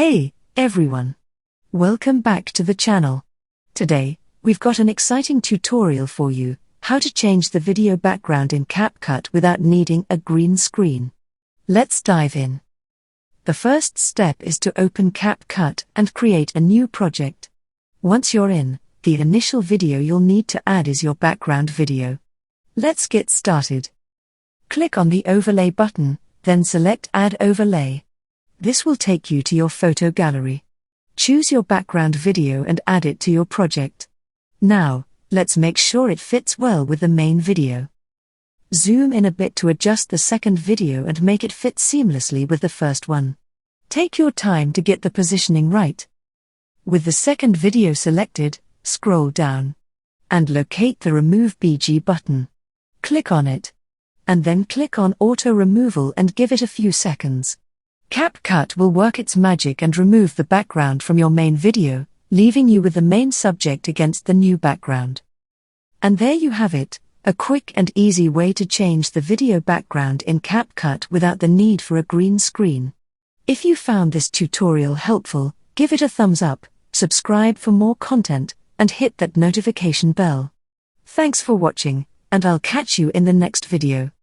Hey, everyone! Welcome back to the channel. Today, we've got an exciting tutorial for you, how to change the video background in Capcut without needing a green screen. Let's dive in. The first step is to open Capcut and create a new project. Once you're in, the initial video you'll need to add is your background video. Let's get started. Click on the Overlay button, then select Add Overlay. This will take you to your photo gallery. Choose your background video and add it to your project. Now, let's make sure it fits well with the main video. Zoom in a bit to adjust the second video and make it fit seamlessly with the first one. Take your time to get the positioning right. With the second video selected, scroll down and locate the Remove BG button. Click on it, and then click on Auto Removal and give it a few seconds. Capcut will work its magic and remove the background from your main video, leaving you with the main subject against the new background. And there you have it, a quick and easy way to change the video background in Capcut without the need for a green screen. If you found this tutorial helpful, give it a thumbs up, subscribe for more content, and hit that notification bell. Thanks for watching, and I'll catch you in the next video.